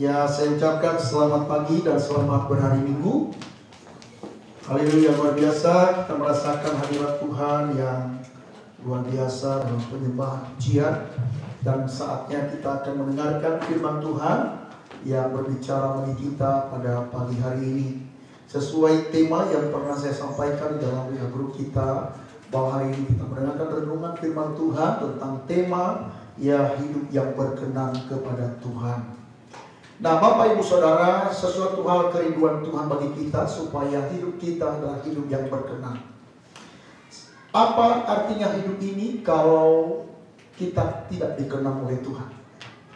Ya, saya ucapkan selamat pagi dan selamat berhari Minggu. Haleluya, luar biasa. Kita merasakan hadirat Tuhan yang luar biasa dalam penyembahan pujian. Dan saatnya kita akan mendengarkan firman Tuhan yang berbicara bagi kita pada pagi hari ini. Sesuai tema yang pernah saya sampaikan dalam grup kita, bahwa hari ini kita mendengarkan renungan firman Tuhan tentang tema ya hidup yang berkenan kepada Tuhan. Nah, Bapak Ibu Saudara, sesuatu hal kerinduan Tuhan bagi kita supaya hidup kita adalah hidup yang berkenan. Apa artinya hidup ini kalau kita tidak dikenang oleh Tuhan?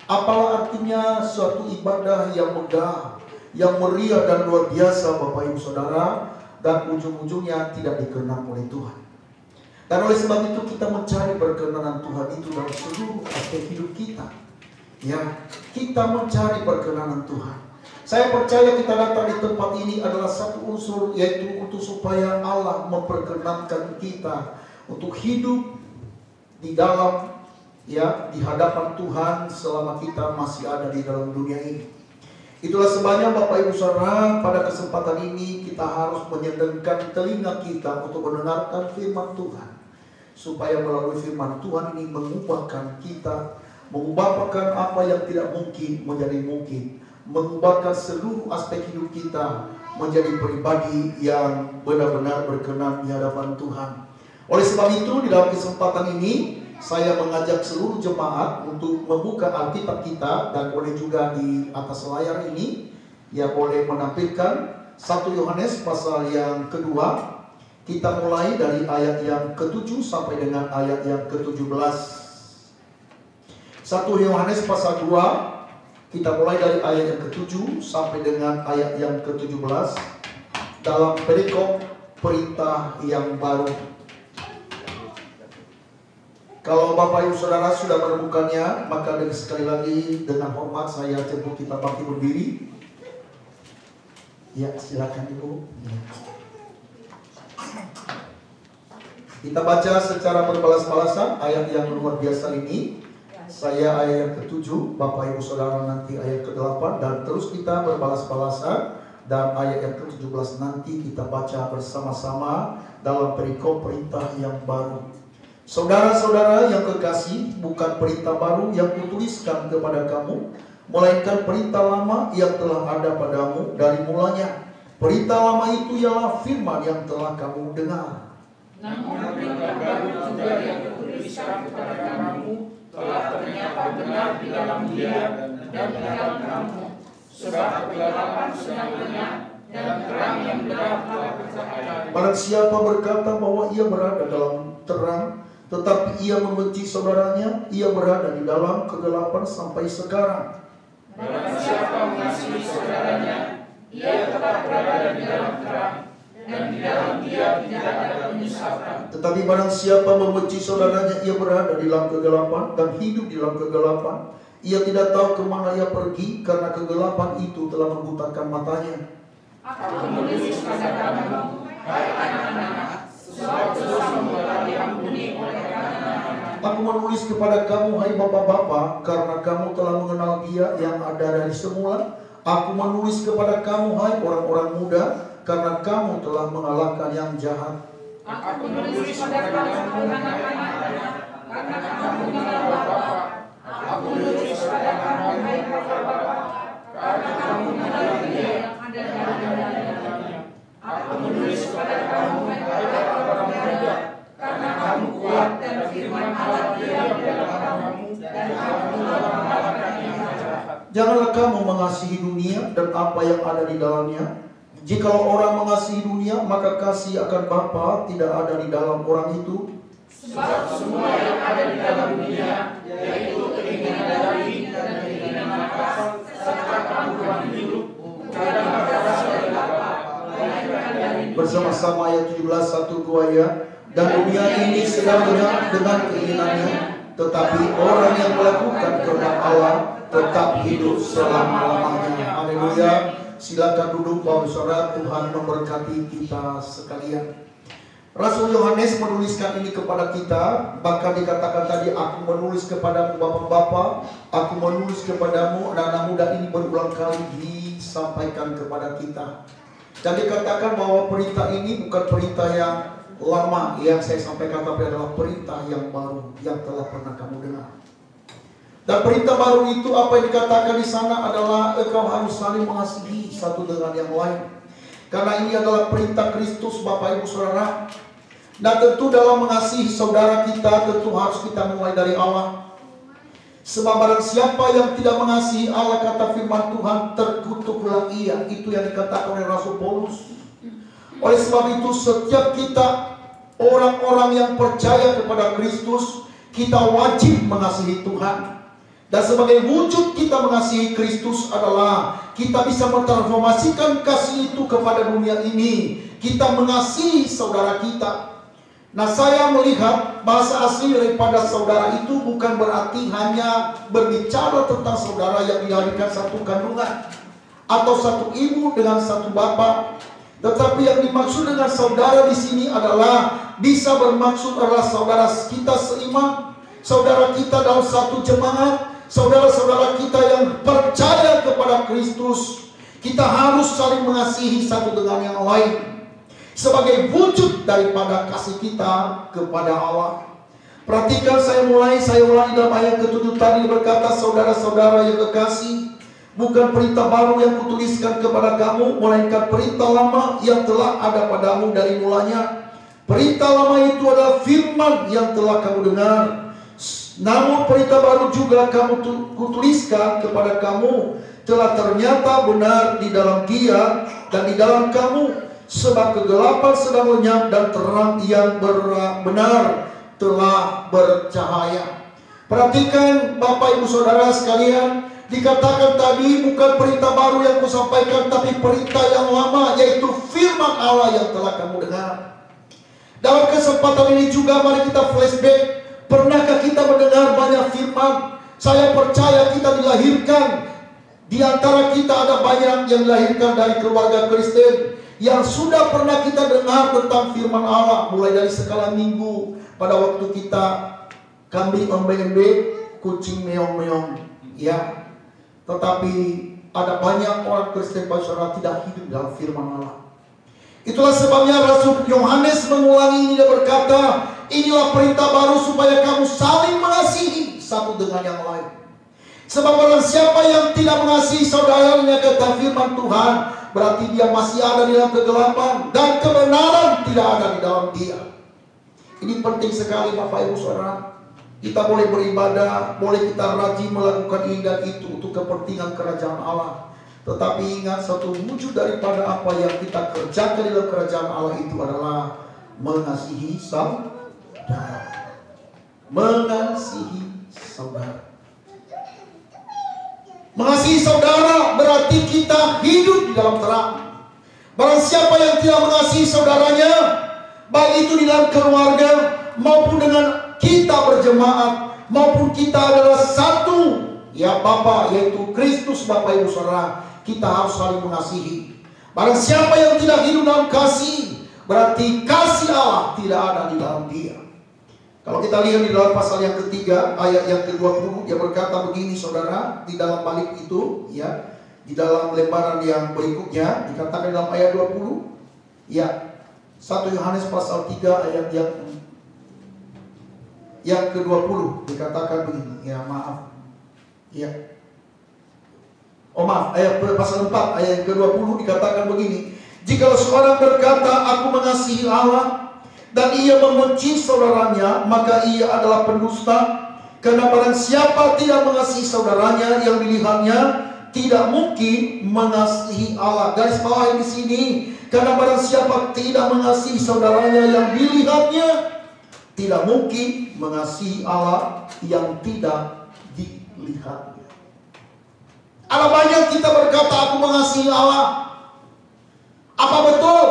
Apalah artinya suatu ibadah yang megah, yang meriah dan luar biasa Bapak Ibu Saudara, dan ujung-ujungnya tidak dikenang oleh Tuhan. Dan oleh sebab itu kita mencari perkenanan Tuhan itu dalam seluruh aspek hidup kita. Ya, kita mencari perkenanan Tuhan. Saya percaya kita datang di tempat ini adalah satu unsur, yaitu untuk supaya Allah memperkenankan kita untuk hidup di dalam, ya, di hadapan Tuhan selama kita masih ada di dalam dunia ini. Itulah sebabnya Bapak Ibu Saudara, pada kesempatan ini kita harus menyedengkan telinga kita untuk mendengarkan firman Tuhan, supaya melalui firman Tuhan ini mengubahkan kita, mengubahkan apa yang tidak mungkin menjadi mungkin, mengubahkan seluruh aspek hidup kita menjadi pribadi yang benar-benar berkenan di hadapan Tuhan. Oleh sebab itu, di dalam kesempatan ini saya mengajak seluruh jemaat untuk membuka Alkitab kita, dan boleh juga di atas layar ini ya boleh menampilkan 1 Yohanes pasal yang kedua. Kita mulai dari ayat yang ke-7 sampai dengan ayat yang ke-17. 1 Yohanes pasal 2, kita mulai dari ayat yang ke-7 sampai dengan ayat yang ke-17 dalam perikop perintah yang baru. Kalau Bapak Ibu Saudara sudah menemukannya, maka sekali lagi dengan hormat saya jemput kita bangkit berdiri. Ya, silakan Ibu. Kita baca secara berbalas-balasan ayat yang luar biasa ini. Saya ayat yang ke-7, Bapak Ibu Saudara nanti ayat ke-8, dan terus kita berbalas-balasan. Dan ayat yang ke-17 nanti kita baca bersama-sama dalam perikop perintah yang baru. Saudara-saudara yang kekasih, bukan perintah baru yang kutuliskan kepada kamu, melainkan perintah lama yang telah ada padamu dari mulanya. Perintah lama itu ialah firman yang telah kamu dengar. Namun perintah baru juga yang kutuliskan kepada kamu telah ternyata benar di dalam Dia dan di dalam kamu, sebab kegelapan sedang lenyap dan terang yang benar telah bercahaya. Barang siapa berkata bahwa ia berada dalam terang, tetapi ia membenci saudaranya, ia berada di dalam kegelapan sampai sekarang. Barang siapa mengasihi saudaranya, ia tetap berada di dalam terang, dan di dalam Dia tidak ada penyesatan. Tetapi barang siapa membenci saudaranya, ia berada di dalam kegelapan dan hidup di dalam kegelapan. Ia tidak tahu kemana ia pergi, karena kegelapan itu telah membutakan matanya. Aku menulis pada kamu, hai anak-anak, sebab dosamu telah diampuni oleh anak-anak. Aku menulis kepada kamu, hai bapak-bapak, karena kamu telah mengenal Dia yang ada dari semula. Aku menulis kepada kamu, hai orang-orang muda, karena kamu telah mengalahkan yang jahat. Aku menulis pada kamu anak-anak, karena kamu mengenal Bapa. Aku menulis pada kamu hai bapak-bapak, karena kamu mengenal Dia yang ada dari dalamnya. Aku menulis pada kamu hai orang-orang muda, karena kamu kuat dan firman Allah diam dalam kamu, dan kamu telah mengalahkan yang jahat. Janganlah kamu mengasihi dunia dan apa yang ada di dalamnya. Jikalau orang mengasihi dunia, maka kasih akan Bapa tidak ada di dalam orang itu. Sebab semua yang ada di dalam dunia, yaitu keinginan daging dan keinginan nafsu, serta kemurahan hidup, bukan berasal dari Bapa, melainkan dari dunia. Bersama-sama ayat 17, 1-2 ya. Dan dunia ini sedang lenyap dengan keinginannya, tetapi orang yang melakukan kehendak Allah tetap hidup selama-lamanya. Haleluya. Silakan duduk Bapak Saudara, Tuhan memberkati kita sekalian. Rasul Yohanes menuliskan ini kepada kita. Bahkan dikatakan tadi, aku menulis kepadamu bapak-bapak, aku menulis kepadamu anak-anak muda. Ini berulang kali disampaikan kepada kita. Dan dikatakan bahwa perintah ini bukan perintah yang lama yang saya sampaikan, tapi adalah perintah yang baru yang telah pernah kamu dengar. Dan perintah baru itu, apa yang dikatakan di sana adalah engkau harus saling mengasihi satu dengan yang lain. Karena ini adalah perintah Kristus, Bapak Ibu Saudara. Nah, tentu dalam mengasihi saudara kita, tentu harus kita mulai dari Allah. Sebab barang siapa yang tidak mengasihi Allah, kata firman Tuhan, terkutuklah ia. Itu yang dikatakan oleh Rasul Paulus. Oleh sebab itu, setiap kita, orang-orang yang percaya kepada Kristus, kita wajib mengasihi Tuhan. Dan sebagai wujud kita mengasihi Kristus adalah kita bisa mentransformasikan kasih itu kepada dunia ini. Kita mengasihi saudara kita. Nah, saya melihat bahasa asli daripada saudara itu bukan berarti hanya berbicara tentang saudara yang dilahirkan satu kandungan atau satu ibu dengan satu bapak. Tetapi yang dimaksud dengan saudara di sini adalah bisa bermaksud adalah saudara kita seiman, saudara kita dalam satu jemaat, saudara-saudara kita yang percaya kepada Kristus. Kita harus saling mengasihi satu dengan yang lain sebagai wujud daripada kasih kita kepada Allah. Perhatikan, saya ulangi dalam ayat ke-7 tadi berkata, saudara-saudara yang kekasih, bukan perintah baru yang kutuliskan kepada kamu, melainkan perintah lama yang telah ada padamu dari mulanya. Perintah lama itu adalah firman yang telah kamu dengar. Namun perintah baru juga kamu kutuliskan kepada kamu, telah ternyata benar di dalam Dia dan di dalam kamu. Sebab kegelapan sedang lenyap dan terang yang benar telah bercahaya. Perhatikan Bapak Ibu Saudara sekalian, dikatakan tadi bukan perintah baru yang kusampaikan, tapi perintah yang lama, yaitu firman Allah yang telah kamu dengar. Dalam kesempatan ini juga mari kita flashback. Pernahkah kita mendengar banyak firman? Saya percaya kita dilahirkan, di antara kita ada banyak yang dilahirkan dari keluarga Kristen yang sudah pernah kita dengar tentang firman Allah, mulai dari skala minggu, pada waktu kita kambing embe-embe, kucing meong-meong, ya. Tetapi ada banyak orang Kristen Saudara tidak hidup dalam firman Allah. Itulah sebabnya Rasul Yohanes mengulangi ini dan berkata, inilah perintah baru supaya kamu saling mengasihi satu dengan yang lain. Sebab barang siapa yang tidak mengasihi saudaranya, kata firman Tuhan, berarti dia masih ada di dalam kegelapan dan kebenaran tidak ada di dalam dia. Ini penting sekali Bapak Ibu Saudara. Kita boleh beribadah, boleh kita rajin melakukan ini dan itu untuk kepentingan kerajaan Allah. Tetapi ingat, satu wujud daripada apa yang kita kerjakan di dalam kerajaan Allah itu adalah mengasihi saudara. Mengasihi saudara. Mengasihi saudara berarti kita hidup di dalam terang. Barang siapa yang tidak mengasihi saudaranya, baik itu di dalam keluarga maupun dengan kita berjemaat, maupun kita adalah satu, ya Bapa, yaitu Kristus, Bapak Ibu Saudara, kita harus saling mengasihi. Barang siapa yang tidak hidup dalam kasih, berarti kasih Allah tidak ada di dalam dia. Kalau kita lihat di dalam pasal yang ketiga, ayat yang ke-20, dia berkata begini saudara, di dalam balik itu, ya, di dalam lembaran yang berikutnya, dikatakan dalam ayat 20, ya, 1 Yohanes pasal 3 ayat yang ke-20, dikatakan begini, ya maaf, ya, oh maaf, ayat pasal 4 ayat yang ke-20 dikatakan begini, jikalau seorang berkata, aku mengasihi Allah, dan ia membenci saudaranya, maka ia adalah pendusta. Karena barang siapa tidak mengasihi saudaranya yang dilihatnya, tidak mungkin mengasihi Allah. Garis bawah di sini, karena barang siapa tidak mengasihi saudaranya yang dilihatnya, tidak mungkin mengasihi Allah yang tidak dilihatnya. Ada banyak kita berkata aku mengasihi Allah. Apa betul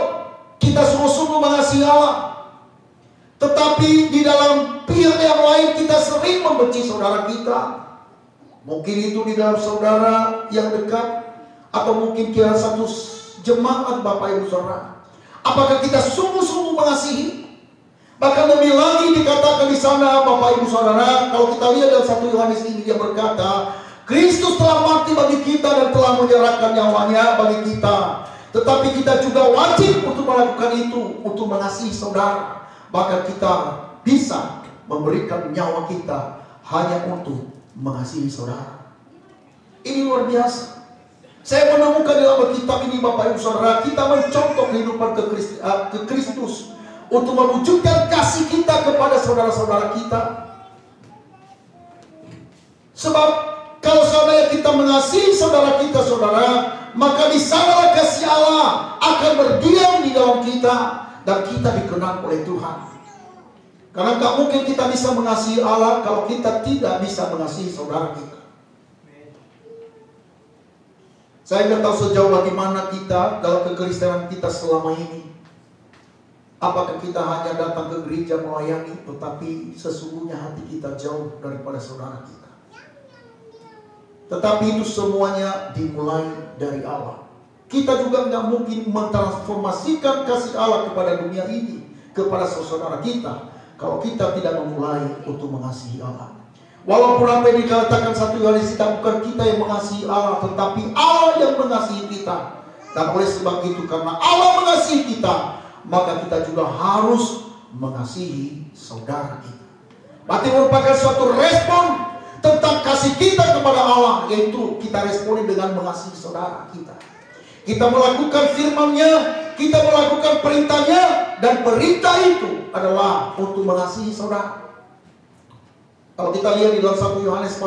kita sungguh-sungguh mengasihi Allah? Tetapi di dalam pihak yang lain kita sering membenci saudara kita. Mungkin itu di dalam saudara yang dekat, atau mungkin kira satu jemaat Bapak Ibu Saudara. Apakah kita sungguh-sungguh mengasihi? Bahkan lebih lagi dikatakan di sana, Bapak Ibu Saudara, kalau kita lihat dalam 1 Yohanes ini, dia berkata, Kristus telah mati bagi kita dan telah menyerahkan nyawanya bagi kita. Tetapi kita juga wajib untuk melakukan itu, untuk mengasihi saudara. Bahkan kita bisa memberikan nyawa kita hanya untuk mengasihi saudara. Ini luar biasa. Saya menemukan dalam Alkitab ini, Bapak Ibu Saudara, kita mencontoh kehidupan ke Kristus untuk mewujudkan kasih kita kepada saudara-saudara kita. Sebab kalau saudara kita mengasihi saudara kita, saudara, maka di sanalah kasih Allah akan berdiam di dalam kita dan kita dikenal oleh Tuhan. Karena tak mungkin kita bisa mengasihi Allah kalau kita tidak bisa mengasihi saudara kita. Saya tidak tahu sejauh bagaimana kita dalam kekristenan kita selama ini. Apakah kita hanya datang ke gereja melayani, tetapi sesungguhnya hati kita jauh daripada saudara kita. Tetapi itu semuanya dimulai dari Allah. Kita juga nggak mungkin mentransformasikan kasih Allah kepada dunia ini, kepada saudara kita, kalau kita tidak memulai untuk mengasihi Allah. Walaupun apa yang dikatakan 1 Yohanes, bukan kita yang mengasihi Allah, tetapi Allah yang mengasihi kita. Dan oleh sebab itu, karena Allah mengasihi kita, maka kita juga harus mengasihi saudara kita. Berarti merupakan suatu respon tentang kasih kita kepada Allah, yaitu kita responi dengan mengasihi saudara kita. Kita melakukan firman-Nya, kita melakukan perintahnya, dan perintah itu adalah untuk mengasihi saudara. Kalau kita lihat di dalam 1 Yohanes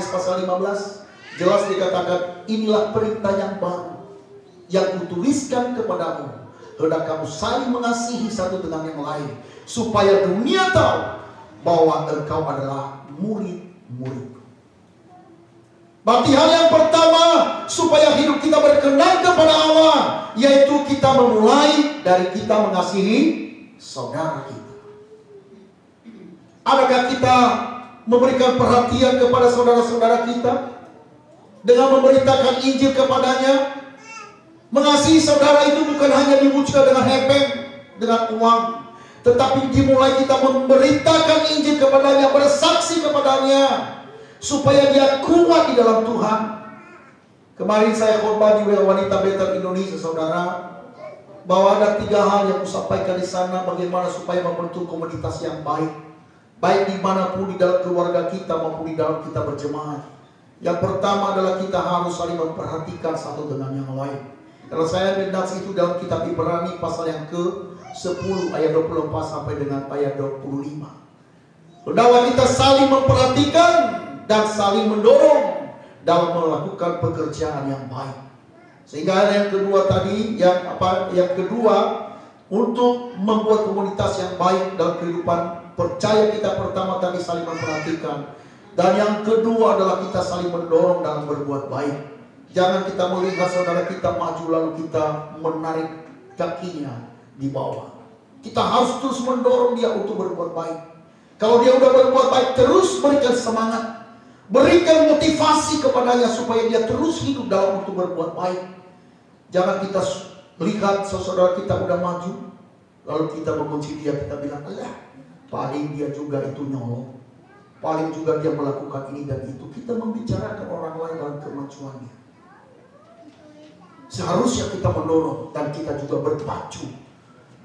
pasal 15, jelas dikatakan, inilah perintah yang baru yang kutuliskan kepadamu, hendak kamu saling mengasihi satu dengan yang lain, supaya dunia tahu bahwa engkau adalah murid-murid. Berarti hal yang pertama supaya hidup kita berkenan kepada Allah, yaitu kita memulai dari kita mengasihi saudara kita. Adakah kita memberikan perhatian kepada saudara-saudara kita dengan memberitakan Injil kepadanya? Mengasihi saudara itu bukan hanya diwujudkan dengan hepeng, dengan uang, tetapi dimulai kita memberitakan Injil kepadanya, bersaksi kepadanya, supaya dia kuat di dalam Tuhan. Kemarin saya khotbah di Wanita Betel Indonesia, saudara, bahwa ada 3 hal yang kusampaikan di sana, bagaimana supaya membentuk komunitas yang baik, baik dimanapun di dalam keluarga kita maupun di dalam kita berjemaah. Yang pertama adalah kita harus saling memperhatikan satu dengan yang lain. Kalau saya lihat itu dalam kitab Ibrani pasal yang ke-10 ayat 24 sampai dengan ayat 25. Bahwa kita saling memperhatikan dan saling mendorong dalam melakukan pekerjaan yang baik. Sehingga yang kedua tadi, yang kedua, untuk membuat komunitas yang baik dalam kehidupan percaya kita, pertama tadi saling memperhatikan, dan yang kedua adalah kita saling mendorong dalam berbuat baik. Jangan kita melihat saudara kita maju lalu kita menarik kakinya di bawah. Kita harus terus mendorong dia untuk berbuat baik. Kalau dia udah berbuat baik, terus berikan semangat, berikan motivasi kepadanya supaya dia terus hidup dalam untuk berbuat baik. Jangan kita lihat saudara kita udah maju lalu kita mengunci dia, kita bilang, alah, paling dia juga itu nyolong, paling juga dia melakukan ini dan itu. Kita membicarakan orang lain dalam kemajuannya. Seharusnya kita mendorong dan kita juga berpacu,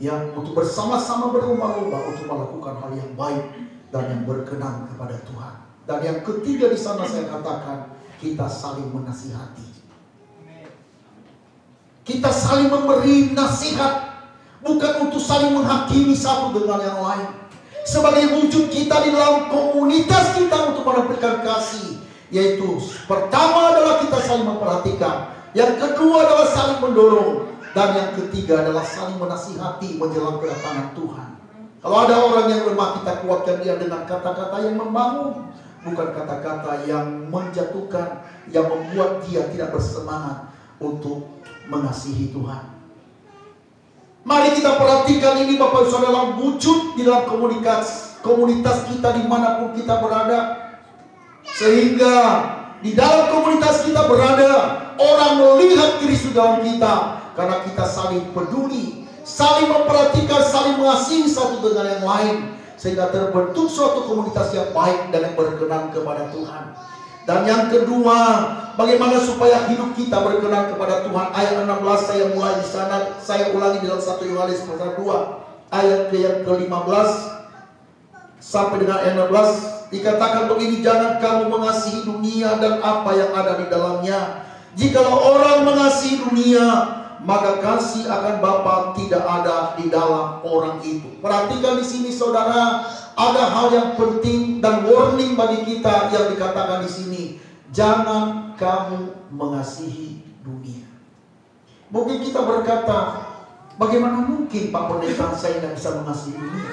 ya, untuk bersama-sama berlomba-lomba untuk melakukan hal yang baik dan yang berkenan kepada Tuhan. Dan yang ketiga di sana saya katakan, kita saling menasihati. Kita saling memberi nasihat, bukan untuk saling menghakimi satu dengan yang lain. Sebagai wujud kita di dalam komunitas kita untuk menampilkan kasih, yaitu pertama adalah kita saling memperhatikan, yang kedua adalah saling mendorong, dan yang ketiga adalah saling menasihati menjelang kedatangan Tuhan. Kalau ada orang yang lemah, kita kuatkan dia dengan kata-kata yang membangun, bukan kata-kata yang menjatuhkan, yang membuat dia tidak bersemangat untuk mengasihi Tuhan. Mari kita perhatikan ini Bapak Ibu Saudara, dalam wujud di dalam komunitas kita dimanapun kita berada, sehingga di dalam komunitas kita berada, orang melihat Kristus dalam kita, karena kita saling peduli, saling memperhatikan, saling mengasihi satu dengan yang lain, sehingga terbentuk suatu komunitas yang baik dan yang berkenan kepada Tuhan. Dan yang kedua, bagaimana supaya hidup kita berkenan kepada Tuhan. Ayat 16 saya mulai di sana, saya ulangi dalam 1 Yohanes pasal 2 ayat yang ke-15 sampai dengan ayat 16. Dikatakan begini, jangan kamu mengasihi dunia dan apa yang ada di dalamnya. Jikalau orang mengasihi dunia, maka kasih akan Bapa tidak ada di dalam orang itu. Perhatikan di sini saudara, ada hal yang penting dan warning bagi kita yang dikatakan di sini. Jangan kamu mengasihi dunia. Mungkin kita berkata, bagaimana mungkin Pak Pendeta saya tidak bisa mengasihi dunia?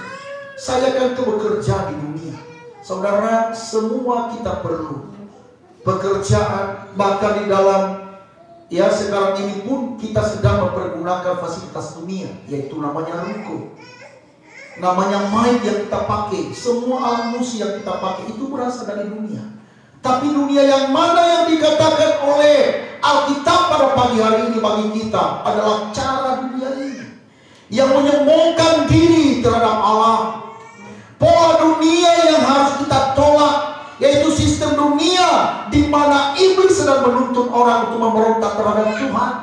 Saya kan bekerja di dunia. Saudara, semua kita perlu pekerjaan, bahkan di dalam sekarang ini pun kita sedang mempergunakan fasilitas dunia, yaitu namanya ruko, namanya mic yang kita pakai, semua alat musik yang kita pakai itu berasal dari dunia. Tapi dunia yang mana yang dikatakan oleh Alkitab pada pagi hari ini bagi kita adalah cara dunia ini yang menyombongkan diri terhadap Allah. Pola dunia yang harus kita tolak, yaitu sistem dunia di mana iblis sedang menuntut orang untuk memberontak terhadap Tuhan.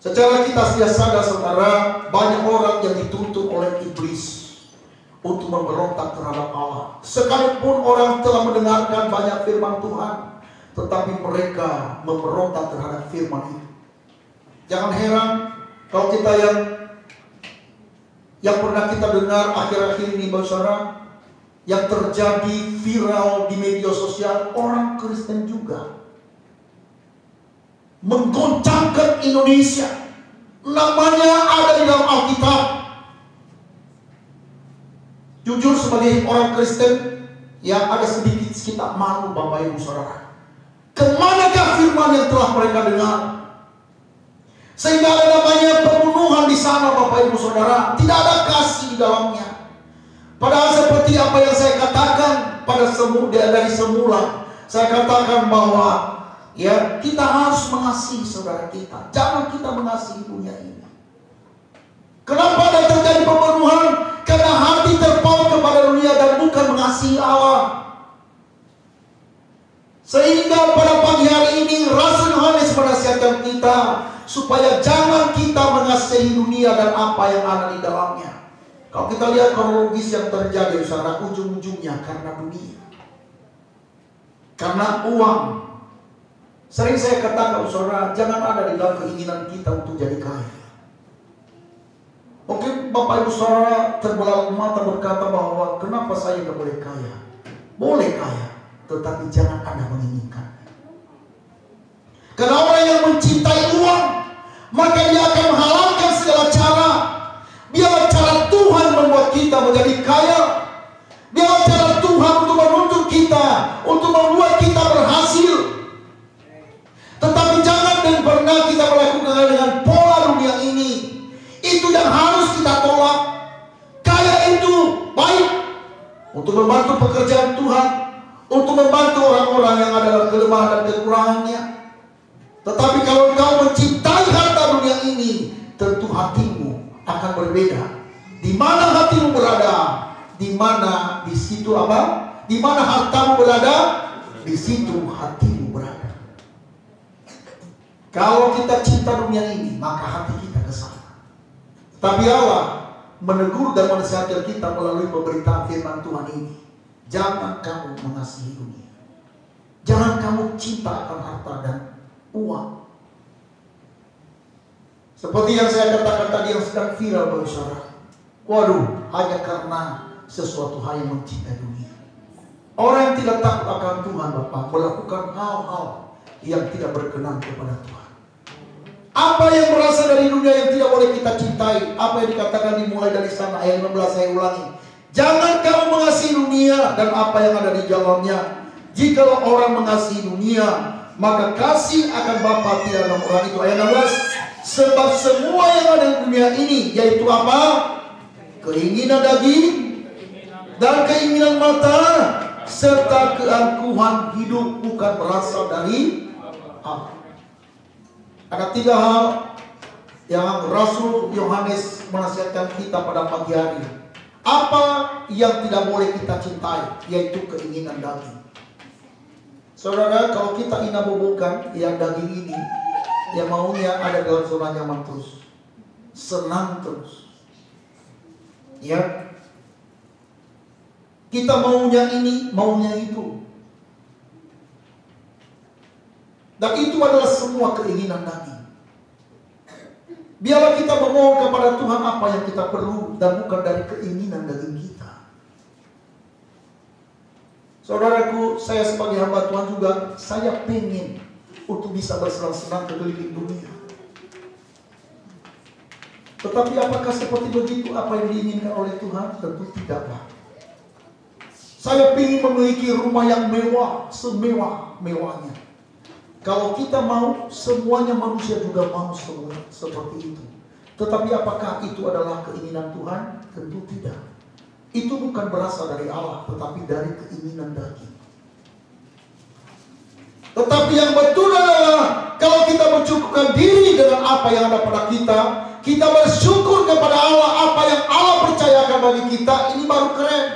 Secara kita sudah sadar saudara, banyak orang yang dituntut oleh iblis untuk memberontak terhadap Allah. Sekalipun orang telah mendengarkan banyak firman Tuhan, tetapi mereka memberontak terhadap firman itu. Jangan heran kalau kita yang pernah kita dengar akhir-akhir ini saudara, yang terjadi viral di media sosial, orang Kristen juga menggoncangkan Indonesia. Namanya ada di dalam Alkitab. Jujur sebagai orang Kristen yang ada sedikit kita malu Bapak Ibu Saudara. Kemanakah firman yang telah mereka dengar? Sehingga ada namanya pembunuhan di sana Bapak Ibu Saudara. Tidak ada kasih di dalamnya. Padahal seperti apa yang saya katakan dari semula, saya katakan bahwa kita harus mengasihi saudara kita. Jangan kita mengasihi dunia ini. Kenapa ada terjadi pembunuhan? Karena hati terpaut kepada dunia dan bukan mengasihi Allah. Sehingga pada pagi hari ini Rasul Yohanes menasihatkan kita supaya jangan kita mengasihi dunia dan apa yang ada di dalamnya. Kalau kita lihat kronologis yang terjadi saudara, ujung-ujungnya karena dunia, karena uang. Sering saya katakan saudara, jangan ada di dalam keinginan kita untuk jadi kaya. Mungkin Bapak Ibu Saudara terbelalak mata berkata bahwa kenapa saya tidak boleh kaya? Boleh kaya, tetapi jangan Anda menginginkan. Karena orang yang mencintai uang, maka dia akan menghalalkan segala cara. Biarlah cara Tuhan membuat kita menjadi kaya. Biarlah cara Tuhan untuk menuntut kita, untuk membuat kita berhasil. Tetapi jangan dan pernah kita melakukan dengan pola dunia ini. Itu yang harus kita tolak. Kaya itu baik untuk membantu pekerjaan Tuhan, untuk membantu orang-orang yang ada dalam kelemahan dan kekurangannya. Tetapi kalau kau mencintai harta dunia ini, tentu hatimu akan berbeda. Di mana hatimu berada, di mana di situ apa? Di mana hartamu berada, di situ hatimu berada. Kalau kita cinta dunia ini, maka hati kita ke sana. Tapi Allah menegur dan menasihatkan kita melalui pemberitaan firman Tuhan ini. Jangan kamu mengasihi dunia. Jangan kamu cinta akan harta dan uang. Seperti yang saya katakan tadi yang sedang viral bagi saudara. Waduh, hanya karena sesuatu hal yang mencintai dunia. Orang yang tidak takut akan Tuhan Bapak melakukan hal-hal yang tidak berkenan kepada Tuhan. Apa yang berasal dari dunia yang tidak boleh kita cintai? Apa yang dikatakan dimulai dari sana ayat 16 saya ulangi. Jangan kamu mengasihi dunia dan apa yang ada di dalamnya. Jikalau orang mengasihi dunia, maka kasih akan Bapa tidak dalam orang itu. Ayat 16. Sebab semua yang ada di dunia ini, yaitu apa? Keinginan daging dan keinginan mata serta keangkuhan hidup bukan berasal dari Allah. Ada 3 hal yang Rasul Yohanes menasihatkan kita pada pagi hari. Apa yang tidak boleh kita cintai, yaitu keinginan daging. Saudara, kalau kita inabobokan yang daging ini, yang maunya ada dalam zona nyaman terus, senang terus, ya, kita maunya ini, maunya itu, dan itu adalah semua keinginan daging. Biarlah kita memohon kepada Tuhan apa yang kita perlu dan bukan dari keinginan daging kita. Saudaraku, saya sebagai hamba Tuhan juga, saya pengen untuk bisa bersenang-senang keliling dunia. Tetapi apakah seperti begitu apa yang diinginkan oleh Tuhan? Tentu tidaklah. Saya ingin memiliki rumah yang mewah, semewah-mewahnya. Kalau kita mau, semuanya manusia juga mau semua seperti itu. Tetapi apakah itu adalah keinginan Tuhan? Tentu tidak. Itu bukan berasal dari Allah, tetapi dari keinginan daging. Tetapi yang betul adalah kalau kita mencukupkan diri dengan apa yang ada pada kita, kita bersyukur kepada Allah apa yang Allah percayakan bagi kita, ini baru keren.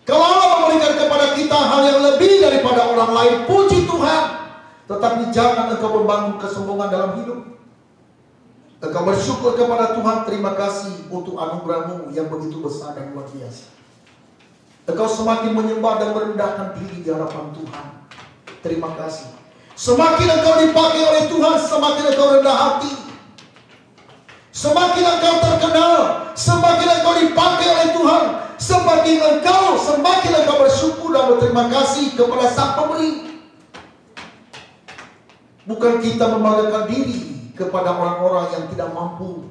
Kalau Allah memberikan kepada kita hal yang lebih daripada orang lain, puji Tuhan. Tetapi jangan engkau membangun kesombongan dalam hidup. Engkau bersyukur kepada Tuhan, terima kasih untuk anugerah-Mu yang begitu besar dan luar biasa. Engkau semakin menyembah dan merendahkan diri di hadapan Tuhan. Terima kasih. Semakin engkau dipakai oleh Tuhan, semakin engkau rendah hati. Semakin engkau terkenal, semakin engkau dipakai oleh Tuhan, semakin engkau bersyukur dan berterima kasih kepada Sang Pemberi. Bukan kita membanggakan diri kepada orang-orang yang tidak mampu.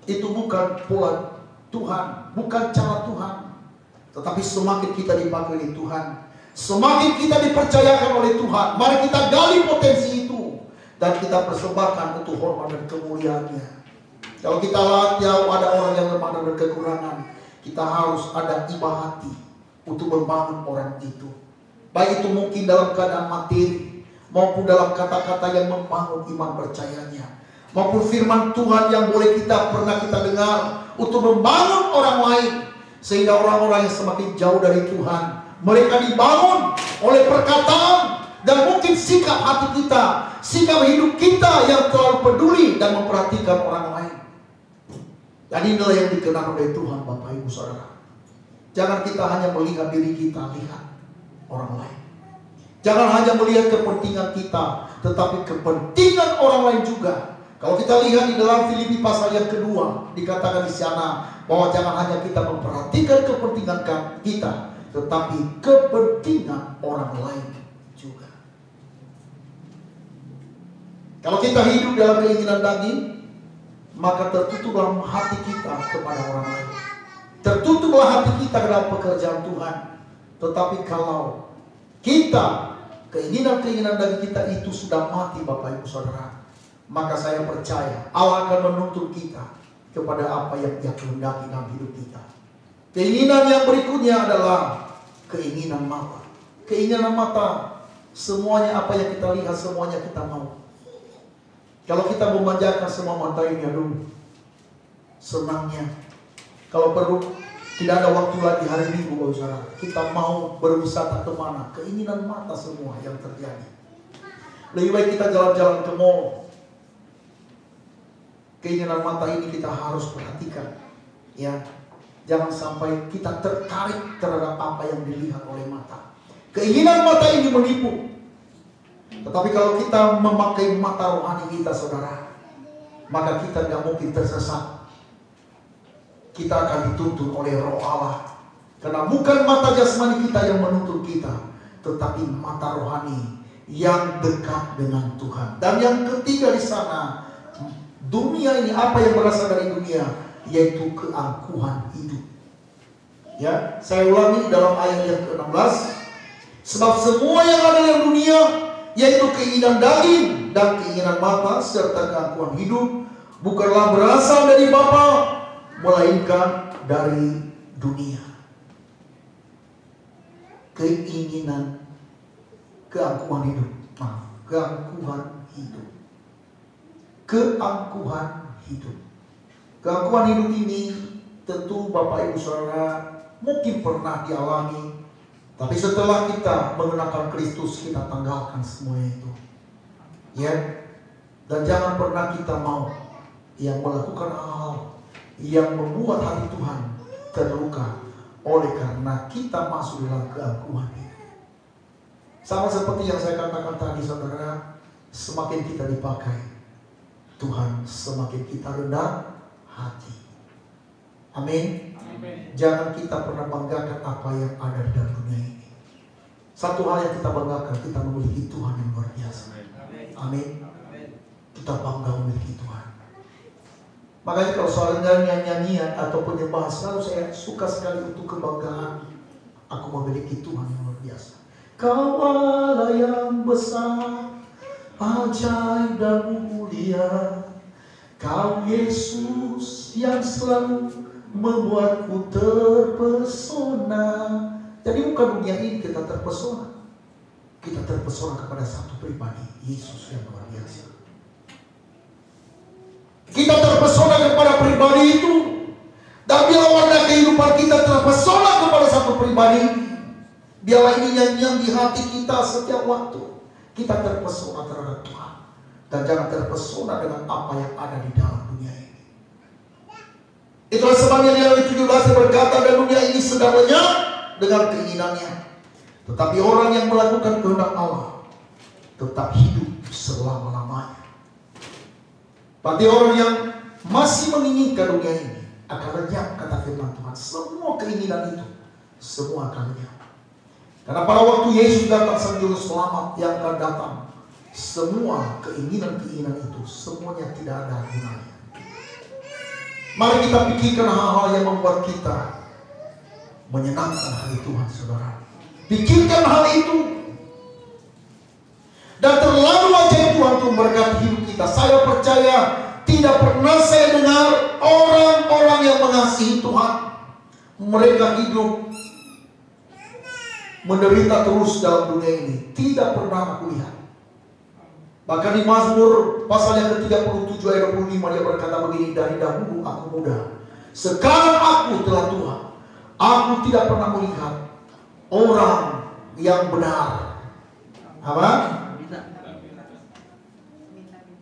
Itu bukan pola Tuhan, bukan cara Tuhan. Tetapi semakin kita dipakai oleh Tuhan, semakin kita dipercayakan oleh Tuhan, mari kita gali potensi itu dan kita persembahkan untuk hormat dan kemuliaan-Nya. Kalau kita lihat jauh ada orang yang lemah dan berkekurangan, kita harus ada iba hati untuk membangun orang itu. Baik itu mungkin dalam keadaan materi, maupun dalam kata-kata yang membangun iman percayanya, maupun firman Tuhan yang boleh kita dengar untuk membangun orang lain. Sehingga orang-orang yang semakin jauh dari Tuhan, mereka dibangun oleh perkataan dan mungkin sikap hati kita, sikap hidup kita yang terlalu peduli dan memperhatikan orang lain. Dan inilah yang dikenal oleh Tuhan, Bapak Ibu Saudara. Jangan kita hanya melihat diri kita, lihat orang lain. Jangan hanya melihat kepentingan kita, tetapi kepentingan orang lain juga. Kalau kita lihat di dalam Filipi pasal yang kedua, dikatakan di sana bahwa jangan hanya kita memperhatikan kepentingan kita, tetapi kepentingan orang lain juga. Kalau kita hidup dalam keinginan daging, maka tertutuplah hati kita kepada orang lain. Tertutuplah hati kita dalam pekerjaan Tuhan. Tetapi kalau kita, keinginan-keinginan daging kita itu sudah mati, Bapak Ibu Saudara, maka saya percaya Allah akan menuntut kita kepada apa yang Dia kehendaki dalam hidup kita. Keinginan yang berikutnya adalah keinginan mata. Keinginan mata, semuanya apa yang kita lihat, semuanya kita mau. Kalau kita memanjakan semua mata ini, aduh, senangnya. Kalau perlu, tidak ada waktu lagi hari Minggu, Bapak Saudara. Kita mau berwisata kemana? Keinginan mata semua yang terjadi. Lebih baik kita jalan-jalan ke mall. Keinginan mata ini kita harus perhatikan, ya. Jangan sampai kita tertarik terhadap apa yang dilihat oleh mata. Keinginan mata ini menipu. Tetapi kalau kita memakai mata rohani kita, saudara, maka kita tidak mungkin tersesat. Kita akan dituntun oleh Roh Allah. Karena bukan mata jasmani kita yang menuntun kita, tetapi mata rohani yang dekat dengan Tuhan. Dan yang ketiga di sana, dunia ini, apa yang berasal dari dunia, yaitu keangkuhan hidup. Ya, saya ulangi dalam ayat yang ke-16. Sebab semua yang ada dalam dunia, yaitu keinginan daging dan keinginan mata serta keangkuhan hidup, bukanlah berasal dari Bapa, melainkan dari dunia. Keinginan keangkuhan hidup, keangkuhan hidup. keangkuhan hidup. Keangkuhan hidup ini tentu Bapak Ibu Saudara mungkin pernah dialami, tapi setelah kita mengenakan Kristus, kita tanggalkan semuanya itu. Ya, dan jangan pernah kita mau yang melakukan hal yang membuat hati Tuhan terluka oleh karena kita masuk dalam keangkuhan ini. Sama seperti yang saya katakan tadi saudara, semakin kita dipakai Tuhan, semakin kita rendah hati. Amin. Jangan kita pernah banggakan apa yang ada di dalam dunia ini. Satu hal yang kita banggakan, kita memiliki Tuhan yang luar biasa. Amin. Kita bangga memiliki Tuhan. Makanya kalau soal nyanyian atau penyembahan, selalu saya suka sekali untuk kebanggaan. Aku memiliki Tuhan yang luar biasa. Kau Allah yang besar, ajaib dan mulia. Kau Yesus yang selalu membuatku terpesona. Jadi bukan dunia ini kita terpesona. Kita terpesona kepada satu pribadi, Yesus yang luar biasa. Kita terpesona kepada pribadi itu. Dan bila warna kehidupan kita terpesona kepada satu pribadi, biarlah ini nyanyian di hati kita setiap waktu. Kita terpesona terhadap Tuhan. Dan jangan terpesona dengan apa yang ada di dalam dunia ini. Itulah sebabnya di ayat 17 berkata, dan dunia ini sedang lenyap dengan keinginannya. Tetapi orang yang melakukan kehendak Allah tetap hidup selama-lamanya. Berarti orang yang masih menginginkan dunia ini akan lenyap, kata firman Tuhan. Semua keinginan itu, semua akan lenyap. Karena pada waktu Yesus datang sang juru selamat yang akan datang, semua keinginan-keinginan itu semuanya tidak ada gunanya. Mari kita pikirkan hal-hal yang membuat kita menyenangkan hati Tuhan, saudara. Pikirkan hal itu. Dan terlalu ajaib Tuhan untuk memberkati hidup kita. Saya percaya tidak pernah saya dengar orang-orang yang mengasihi Tuhan, mereka hidup menderita terus dalam dunia ini. Tidak pernah aku lihat. Bahkan di Mazmur pasal yang ke-37 ayat 25 dia berkata begini, dari dahulu aku muda, sekarang aku telah tua, aku tidak pernah melihat orang yang benar. Apa?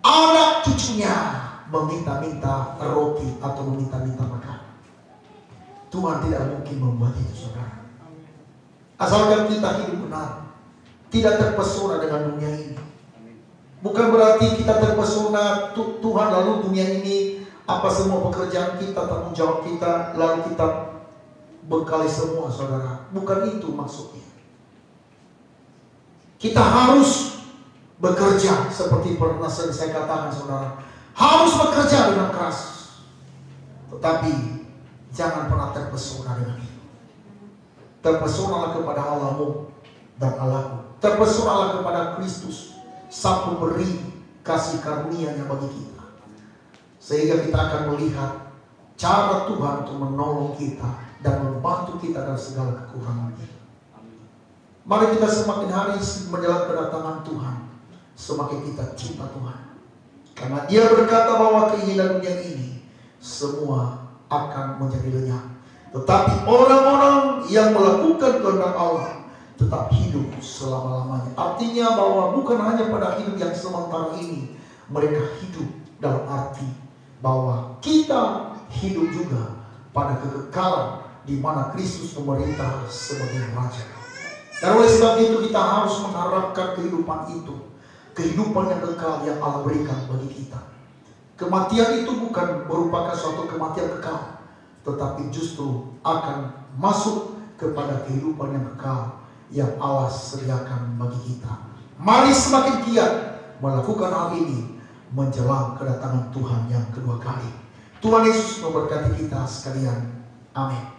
Anak cucunya meminta-minta roti atau meminta-minta makan. Tuhan tidak mungkin membuat itu, saudara. Asalkan kita hidup benar, tidak terpesona dengan dunia ini. Bukan berarti kita terpesona Tuhan lalu dunia ini, apa semua pekerjaan kita, tanggung jawab kita, lalu kita bekali semua, saudara. Bukan itu maksudnya. Kita harus bekerja seperti pernah saya katakan, saudara. Harus bekerja dengan keras. Tetapi jangan pernah terpesona dengan itu. Terpesonalah kepada Allahmu dan Allahku. Terpesonalah kepada Kristus, sang pemberi kasih karunia-Nya bagi kita. Sehingga kita akan melihat cara Tuhan untuk menolong kita dan membantu kita dalam segala kekurangan kita. Mari kita semakin hari menjelang kedatangan Tuhan, semakin kita cinta Tuhan. Karena Dia berkata bahwa keinginan dunia ini semua akan menjadi lenyap. Tetapi orang-orang yang melakukan kehendak Allah tetap hidup selama-lamanya. Artinya bahwa bukan hanya pada hidup yang sementara ini, mereka hidup dalam arti bahwa kita hidup juga pada kekekalan di mana Kristus memerintah sebagai Raja. Dan oleh sebab itu kita harus mengharapkan kehidupan itu, kehidupan yang kekal yang Allah berikan bagi kita. Kematian itu bukan merupakan suatu kematian kekal, tetapi justru akan masuk kepada kehidupan yang kekal yang Allah sediakan bagi kita. Mari semakin giat melakukan hal ini menjelang kedatangan Tuhan yang kedua kali. Tuhan Yesus memberkati kita sekalian. Amin.